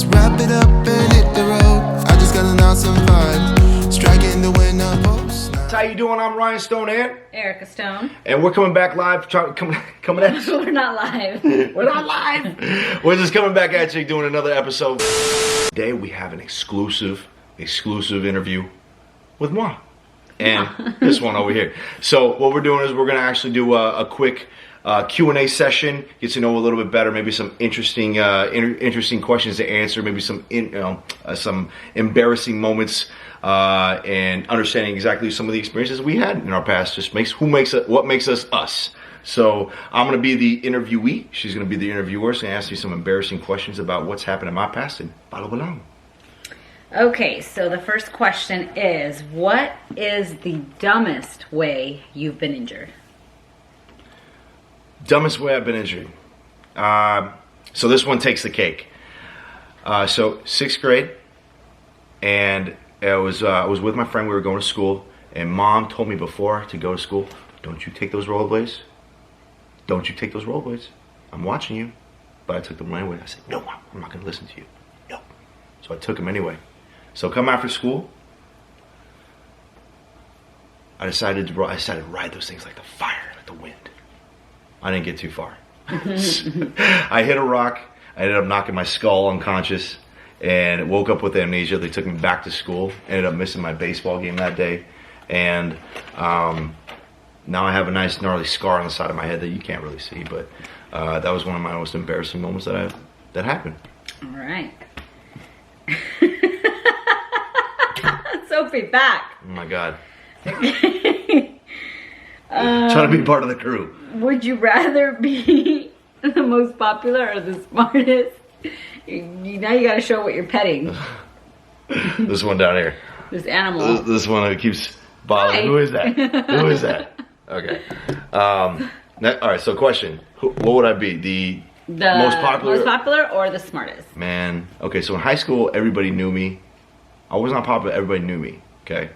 let's wrap it up and hit the road. I just got an awesome vibe, striking the winner post. How you doing? I'm Ryan Stone and Erica Stone. And we're coming back live. Coming at you. We're not live. We're not live. We're just coming back at you doing another episode. Today we have an exclusive interview with moi. And this one over here. So what we're doing is we're going to actually do a quick Q&A session, get to know a little bit better, maybe some interesting questions to answer, maybe some embarrassing moments, and understanding exactly some of the experiences we had in our past. Just what makes us us. So I'm going to be the interviewee. She's going to be the interviewer. She's going to ask me some embarrassing questions about what's happened in my past, and follow along. Okay, so the first question is, what is the dumbest way you've been injured? Dumbest way I've been injured. So this one takes the cake. So 6th grade, and I was with my friend. We were going to school, and Mom told me before to go to school, "Don't you take those rollerblades. Don't you take those rollerblades. I'm watching you." But I took them anyway. I said, "No, Mom, I'm not going to listen to you. No." So I took them anyway. So come after school, I decided to ride those things like the fire, like the wind. I didn't get too far. I hit a rock. I ended up knocking my skull unconscious and woke up with amnesia. They took me back to school. Ended up missing my baseball game that day. And now I have a nice gnarly scar on the side of my head that you can't really see. But that was one of my most embarrassing moments that happened. All right. Sophie, back. Oh my God. Trying to be part of the crew. Would you rather be the most popular or the smartest? Now you got to show what you're petting. This one down here. This animal. This one that keeps bothering. Hi. Who is that? Who is that? Okay. All right. So, question: what would I be? The most popular? Most popular or the smartest? Man. Okay. So in high school, everybody knew me. I was not popular. Everybody knew me. Okay.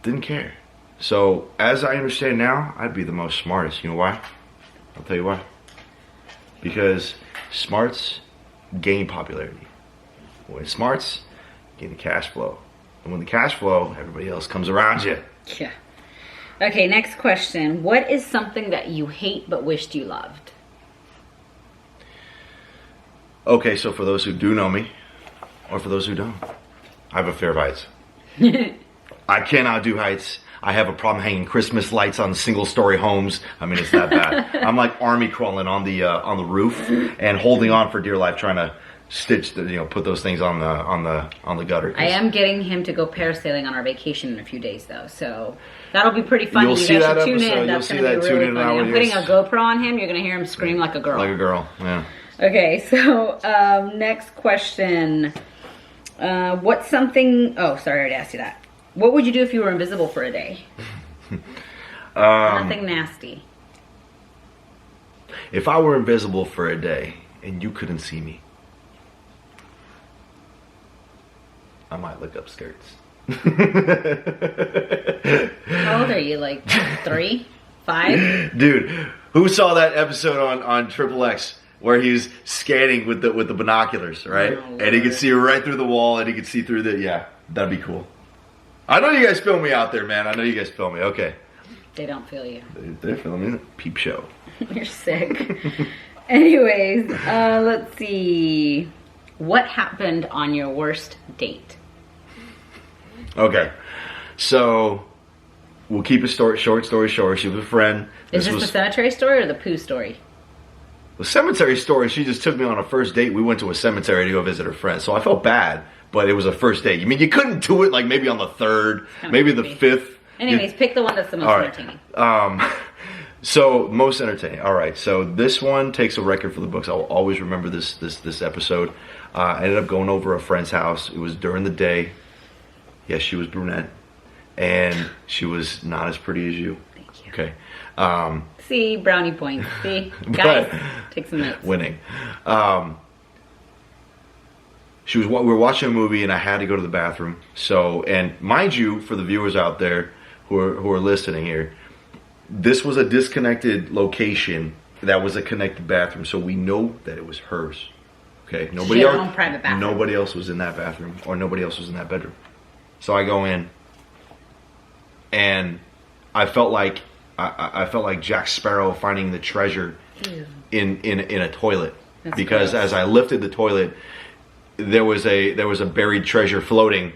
Didn't care. So as I understand now, I'd be the most smartest. You know why? I'll tell you why. Because smarts gain popularity. When smarts gain the cash flow. And when the cash flow, everybody else comes around you. Yeah. Okay, next question. What is something that you hate but wished you loved? Okay, so for those who do know me, or for those who don't, I have a fear of heights. I cannot do heights. I have a problem hanging Christmas lights on single-story homes. I mean, it's that bad. I'm like army crawling on the roof and holding on for dear life, trying to put those things on the gutter. I am getting him to go parasailing on our vacation in a few days, though, so that'll be pretty funny. You'll you see guys that should tune episode. in. That's going to be really funny. I'm putting a GoPro on him. You're going to hear him scream like a girl. Like a girl, yeah. Okay, so next question. What's something... Oh, sorry, I already asked you that. What would you do if you were invisible for a day? Nothing nasty. If I were invisible for a day and you couldn't see me, I might look up skirts. How old are you? Like 3? 5? Dude, who saw that episode on Triple X where he's scanning with the binoculars, right? Oh, and he could see right through the wall, and he could see through that'd be cool. I know you guys film me out there, man. I know you guys film me. Okay. They don't feel you. They're filming me. Peep show. You're sick. Anyways, let's see. What happened on your worst date? Okay. So, we'll keep a short story short. She was a friend. Is this the cemetery story or the poo story? The cemetery story, she just took me on a first date. We went to a cemetery to go visit her friend. So I felt bad, but it was a first date. I mean, you couldn't do it like maybe on the 3rd, maybe the 5th. Anyways, pick the one that's the most entertaining. So, most entertaining. All right. So, this one takes a record for the books. I'll always remember this episode. I ended up going over a friend's house. It was during the day. Yes, she was brunette. And she was not as pretty as you. Thank you. Okay. See, brownie points. See? Guys, take some notes. Winning. We were watching a movie and I had to go to the bathroom. So, and mind you, for the viewers out there who are listening here, this was a disconnected location that was a connected bathroom, so we know that it was hers. Okay, She nobody had her else. own private bathroom. Nobody else was in that bathroom, or nobody else was in that bedroom. So I go in, and I felt like I felt like Jack Sparrow finding the treasure Ew. in a toilet. That's because gross. as I lifted the toilet, there was a buried treasure floating.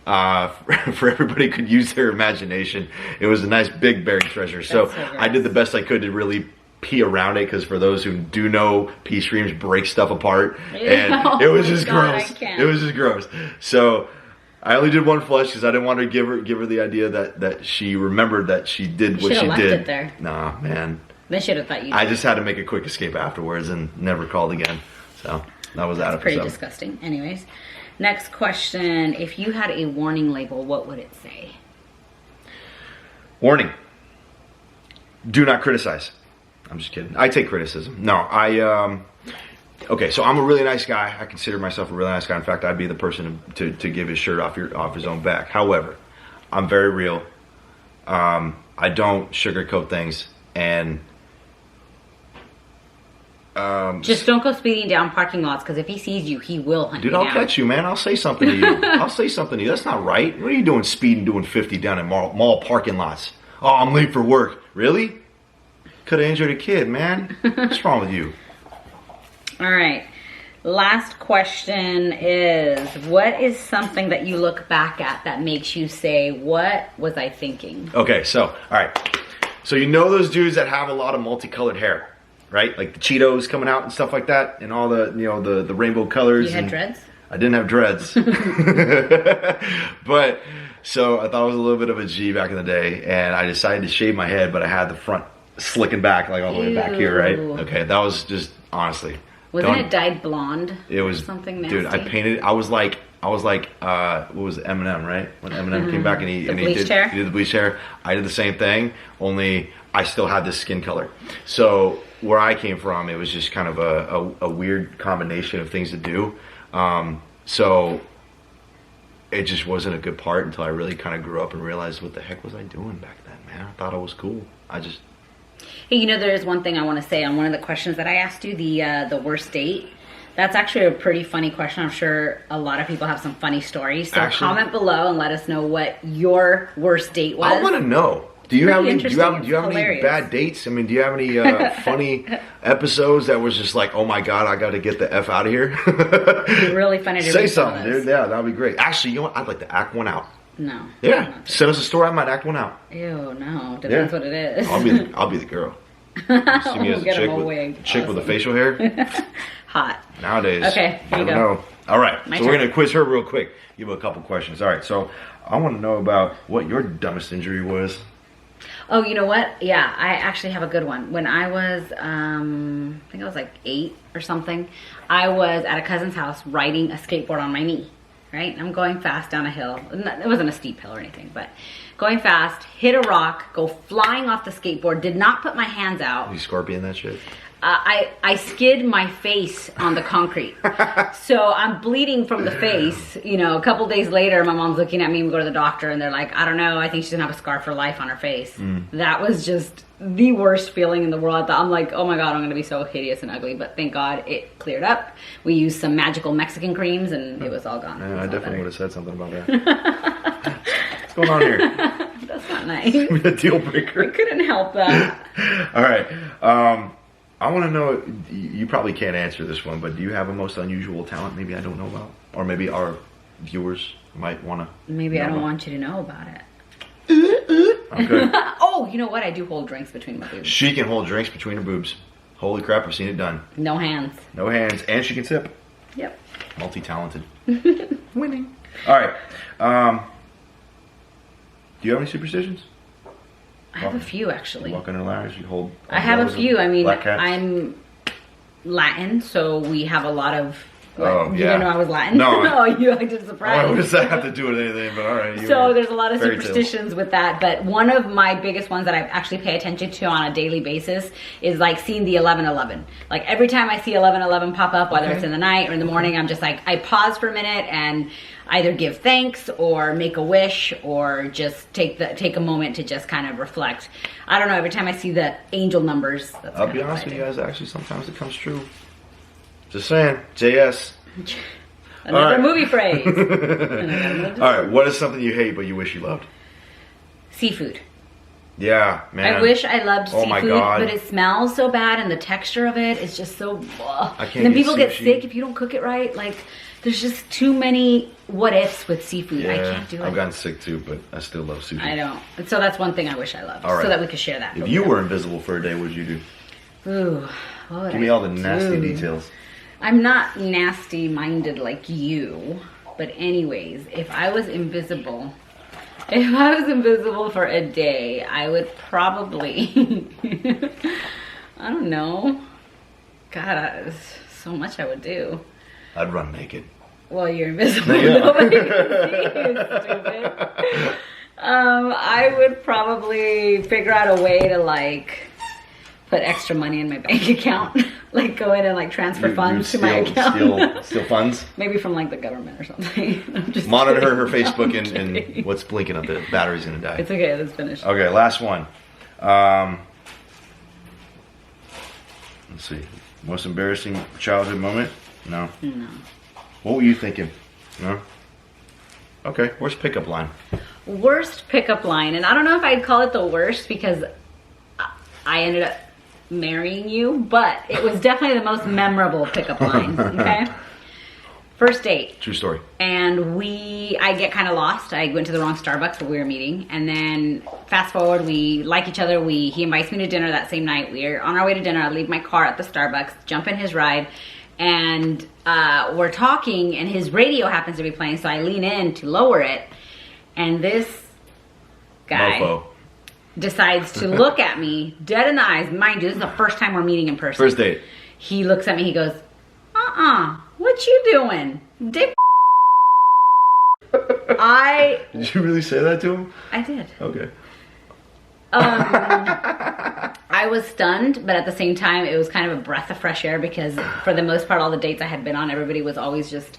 For everybody could use their imagination. It was a nice big buried treasure. So That's so I did gross. the best I could to really pee around it, because for those who do know, pee streams break stuff apart, and Oh it was my just God, gross. I can't. It was just gross. So I only did one flush because I didn't want to give her the idea that she remembered that she did what should've she left did. it there. Nah, man. They should have thought you. I just had to make a quick escape afterwards and never called again. So that was that Pretty episode. disgusting. Anyways, next question: if you had a warning label, what would it say? Warning. Do not criticize. I'm just kidding. I take criticism. No, okay, so I'm a really nice guy. I consider myself a really nice guy. In fact, I'd be the person to give his shirt off his own back. However, I'm very real. I don't sugarcoat things, and Just don't go speeding down parking lots, because if he sees you, he will hunt dude, you I'll down. catch you, man. I'll say something to you. I'll say something to you. That's not right. What are you doing speeding, doing 50 down in mall parking lots? Oh, I'm late for work. Really? Could have injured a kid, man. What's wrong with you? All right. Last question is: what is something that you look back at that makes you say, "What was I thinking?" Okay, so, all right. So you know those dudes that have a lot of multicolored hair, right? Like the Cheetos coming out and stuff like that, and all the, the rainbow colors. You had and dreads? I didn't have dreads. But, so I thought I was a little bit of a G back in the day, and I decided to shave my head, but I had the front slicking back, like all the way back here, right? Ew. Okay, that was just, honestly. Wasn't don't- it dyed blonde? It was something nasty. dude. I painted. I was like, what was it, Eminem, right? When Eminem came back and he bleached hair? he did the bleach hair. I did the same thing. Only I still had this skin color. So where I came from, it was just kind of a weird combination of things to do. So it just wasn't a good part until I really kind of grew up and realized, what the heck was I doing back then, man? I thought I was cool. Hey, there is one thing I want to say on one of the questions that I asked you, the worst date. That's actually a pretty funny question. I'm sure a lot of people have some funny stories. So Actually- comment below and let us know what your worst date was. I want to know. Do you have Pretty any? Do you have interesting. any It's bad dates? I mean, do you have any funny episodes that was just like, oh my god, I got to get the f out of here? It'd be really funny to Say read some of something, those. dude. Yeah, that'd be great. Actually, you know what? I'd like to act one out. No. Yeah, Not send us a story. I might act one out. Ew, no. Depends what it is. I'll be the girl. See me as a Get him chick a with, wig. chick with a Awesome. facial hair. Hot. Nowadays, Okay, here you never go. know. All right, My so we're turn. gonna quiz her real quick. Give her a couple questions. All right, so I want to know about what your dumbest injury was. Oh, you know what? Yeah, I actually have a good one. When I was, I think I was like 8 or something, I was at a cousin's house riding a skateboard on my knee, right? I'm going fast down a hill. It wasn't a steep hill or anything, but going fast, hit a rock, go flying off the skateboard, did not put my hands out. You scorpion that shit. I skid my face on the concrete. So I'm bleeding from the face. A couple days later, my mom's looking at me. We go to the doctor and they're like, I don't know. I think she's going to have a scar for life on her face. That was just the worst feeling in the world. I'm like, oh my God, I'm going to be so hideous and ugly. But thank God it cleared up. We used some magical Mexican creams and it was all gone. Yeah, It I was all definitely would better. have said something about that. What's going on here? That's not nice. A deal breaker. I couldn't help that. All right. I want to know, you probably can't answer this one, but do you have a most unusual talent maybe I don't know about? Or maybe our viewers might want to Maybe I know don't about? want you to know about it. Okay. Oh, you know what? I do hold drinks between my boobs. She can hold drinks between her boobs. Holy crap, I've seen it done. No hands. No hands, and she can sip. Yep. Multi-talented. Winning. All right. Do you have any superstitions? I have a few actually. You walk under ladders, you hold... I have a umbrellas few. and I mean, black cats? I'm Latin, so we have a lot of. Oh, You yeah. didn't know I was Latin? No. No, you acted Oh, surprised. what does that have to do with anything? But all right. you So were there's a lot of fairy tales. superstitions with that, but one of my biggest ones that I actually pay attention to on a daily basis is like seeing the 11:11. Like every time I see 11:11 pop up, whether Okay. it's in the night or in the morning, I'm just like, I pause for a minute and either give thanks or make a wish or just take a moment to just kind of reflect. I don't know, every time I see the angel numbers, that's I'll kind be of what honest I with do. you guys, actually, sometimes it comes true. Just saying. JS. Another All right. movie phrase. And I gotta move to All right. What is something you hate but you wish you loved? seafood. Yeah, man. I wish I loved Oh my seafood, God. but it smells so bad, and the texture of it is just so. Ugh. I can't And then eat people get sushi. sick if you don't cook it right. Like, there's just too many what ifs with seafood. I can't do it. I've gotten sick too, but I still love sushi. I don't. So that's one thing I wish I loved, All right. so that we could share that. If you were invisible for a day, what would you do? Ooh, what would Give me I all the nasty do? details. I'm not nasty-minded like you, but anyways, if I was invisible for a day, I would probably, I don't know. God, there's so much I would do. I'd run naked. Well, you're invisible. Yeah. Nobody can see you, stupid. I would probably figure out a way to like put extra money in my bank account, like go in and like transfer funds to my account. Steal funds. Maybe from like the government or something. I'm just Monitor kidding. her Facebook I'm and kidding. what's blinking up. The battery's gonna die. It's okay. Let's finish. Okay, last one. Let's see. Most embarrassing childhood moment? No. No. What were you thinking? No. Okay. Where's pickup line? Worst pickup line, and I don't know if I'd call it the worst because I ended up marrying you, but it was definitely the most memorable pickup line. Okay. First date. True story. And I get kind of lost. I went to the wrong Starbucks where we were meeting. And then fast forward, we like each other. He invites me to dinner that same night. We're on our way to dinner. I leave my car at the Starbucks, jump in his ride, and we're talking, and his radio happens to be playing. So I lean in to lower it. And this guy Mofo. decides to look at me dead in the eyes. Mind you, this is the first time we're meeting in person. First date. He looks at me, he goes, what you doing? Dick. Did you really say that to him? I did. Okay. I was stunned, but at the same time, it was kind of a breath of fresh air because for the most part, all the dates I had been on, everybody was always just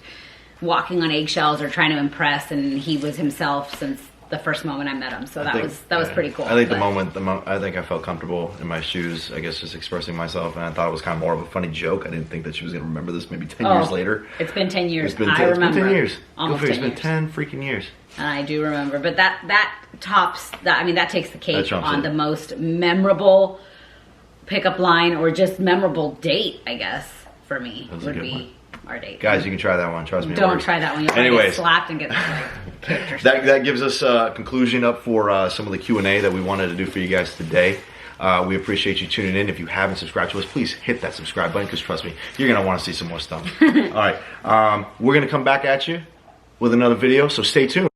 walking on eggshells or trying to impress, and he was himself since the first moment I met him. So that was pretty cool. I think but- I think I felt comfortable in my shoes, I guess, just expressing myself, and I thought it was kind of more of a funny joke. I didn't think that she was going to remember this maybe 10 years later. It's been 10 years. It's been I 10, remember. It's been 10 years. Almost Go figure, 10 it's been years. 10 freaking years. And I do remember, but that tops that. I mean, that takes the That cake trumps on it. the most memorable pickup line or just memorable date. I guess for me That's a would good be one. our date. Guys, you can try that one. Trust me. it Don't works. try that one. You'll probably get Anyways. slapped and get like, kicked or something. That gives us a conclusion up for some of the Q&A that we wanted to do for you guys today. We appreciate you tuning in. If you haven't subscribed to us, please hit that subscribe button because trust me, you're going to want to see some more stuff. All right. We're going to come back at you with another video, so stay tuned.